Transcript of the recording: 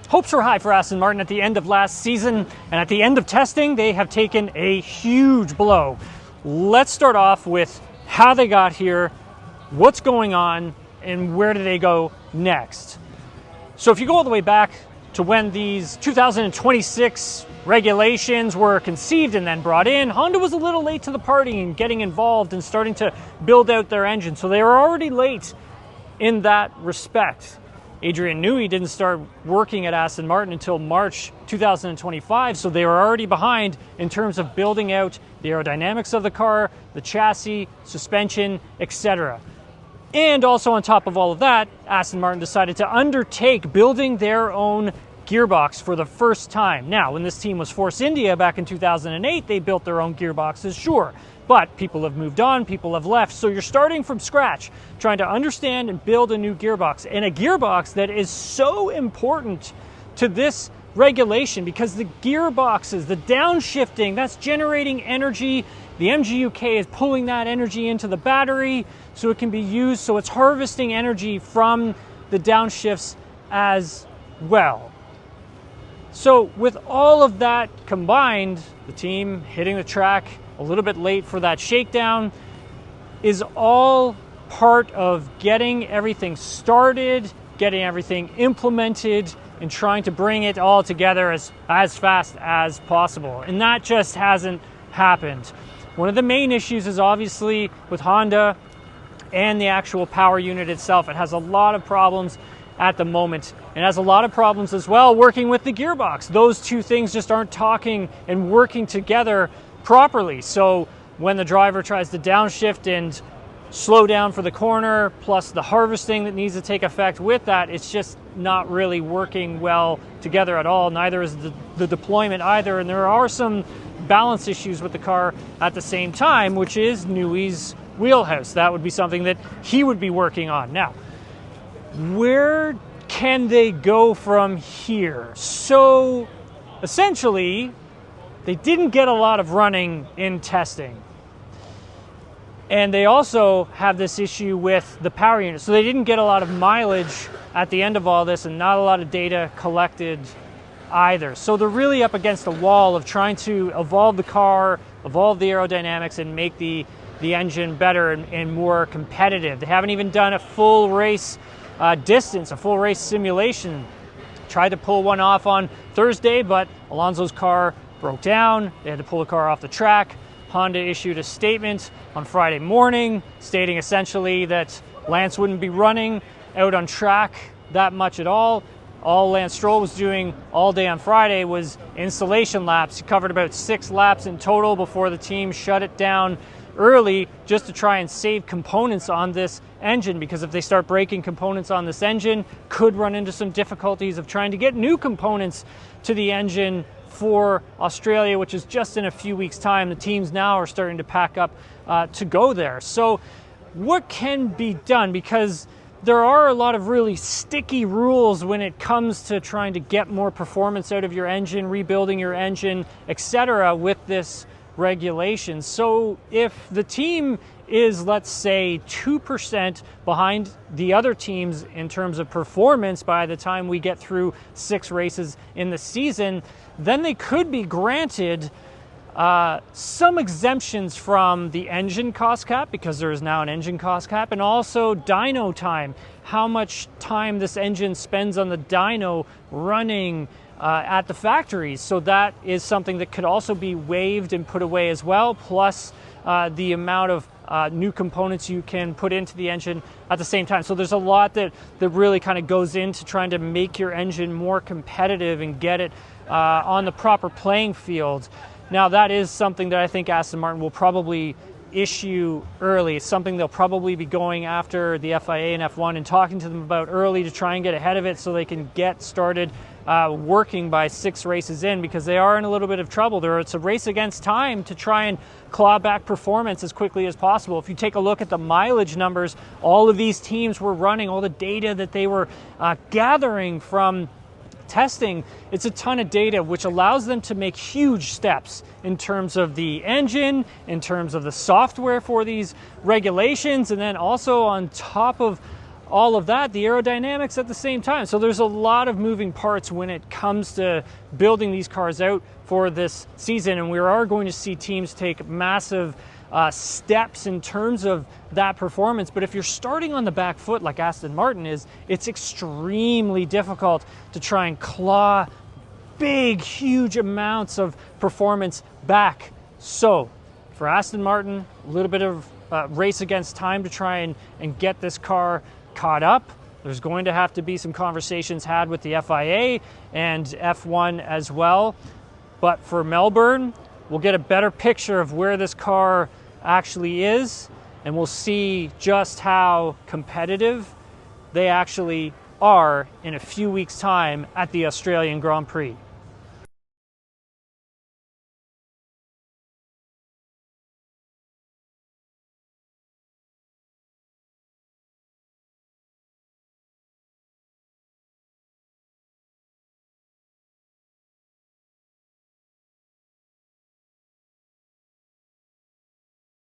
Hopes were high for Aston Martin at the end of last season, and at the end of testing, they have taken a huge blow. Let's start off with how they got here, what's going on, and where do they go next. So if you go all the way back to when these 2026 regulations were conceived and then brought in, Honda was a little late to the party in getting involved and starting to build out their engine. So they were already late in that respect. Adrian Newey didn't start working at Aston Martin until March 2025, so they were already behind in terms of building out the aerodynamics of the car, the chassis, suspension, etc. And also on top of all of that, Aston Martin decided to undertake building their own gearbox for the first time. Now, when this team was Force India back in 2008, they built their own gearboxes, sure. But people have moved on, people have left, so you're starting from scratch, trying to understand and build a new gearbox. And a gearbox that is so important to this regulation because the gearboxes, the downshifting, that's generating energy. The MGUK is pulling that energy into the battery so it can be used, so it's harvesting energy from the downshifts as well. So with all of that combined, the team hitting the track a little bit late for that shakedown is all part of getting everything started, getting everything implemented, and trying to bring it all together as fast as possible. And that just hasn't happened. One of the main issues is obviously with Honda and the actual power unit itself. It has a lot of problems at the moment. It has a lot of problems as well working with the gearbox. Those two things just aren't talking and working together properly. So when the driver tries to downshift and slow down for the corner, plus the harvesting that needs to take effect with that, it's just not really working well together at all. Neither is the deployment either. And there are some balance issues with the car at the same time, which is Newey's wheelhouse. That would be something that he would be working on. Now, where can they go from here? So essentially, they didn't get a lot of running in testing. And they also have this issue with the power unit. So they didn't get a lot of mileage at the end of all this and not a lot of data collected either. So they're really up against a wall of trying to evolve the car, evolve the aerodynamics, and make the engine better and more competitive. They haven't even done a full race distance, a full race simulation. Tried to pull one off on Thursday, but Alonso's car broke down. They had to pull the car off the track. Honda issued a statement on Friday morning stating essentially that Lance wouldn't be running out on track that much at all. All Lance Stroll was doing all day on Friday was installation laps. He covered about 6 laps in total before the team shut it down early just to try and save components on this engine, because if they start breaking components on this engine, could run into some difficulties of trying to get new components to the engine for Australia, which is just in a few weeks' time. The teams now are starting to pack up to go there. So what can be done? Because there are a lot of really sticky rules when it comes to trying to get more performance out of your engine, rebuilding your engine, etc. with this regulation. So if the team is, let's say, 2% behind the other teams in terms of performance by the time we get through 6 races in the season, then they could be granted some exemptions from the engine cost cap, because there is now an engine cost cap, and also dyno time, how much time this engine spends on the dyno running at the factories. So that is something that could also be waived and put away as well, plus the amount of new components you can put into the engine at the same time. So there's a lot that really kind of goes into trying to make your engine more competitive and get it on the proper playing field. Now, that is something that I think Aston Martin will probably issue early. It's something they'll probably be going after the FIA and F1 and talking to them about early to try and get ahead of it so they can get started working by 6 races in, because they are in a little bit of trouble there. It's a race against time to try and claw back performance as quickly as possible. If you take a look at the mileage numbers all of these teams were running, all the data that they were gathering from testing, it's a ton of data, which allows them to make huge steps in terms of the engine, in terms of the software for these regulations, and then also on top of all of that, the aerodynamics at the same time. So there's a lot of moving parts when it comes to building these cars out for this season, and we are going to see teams take massive steps in terms of that performance. But if you're starting on the back foot like Aston Martin is, it's extremely difficult to try and claw big, huge amounts of performance back. So for Aston Martin, a little bit of race against time to try and get this car caught up. There's going to have to be some conversations had with the FIA and F1 as well. But for Melbourne, we'll get a better picture of where this car actually is, and we'll see just how competitive they actually are in a few weeks' time at the Australian Grand Prix.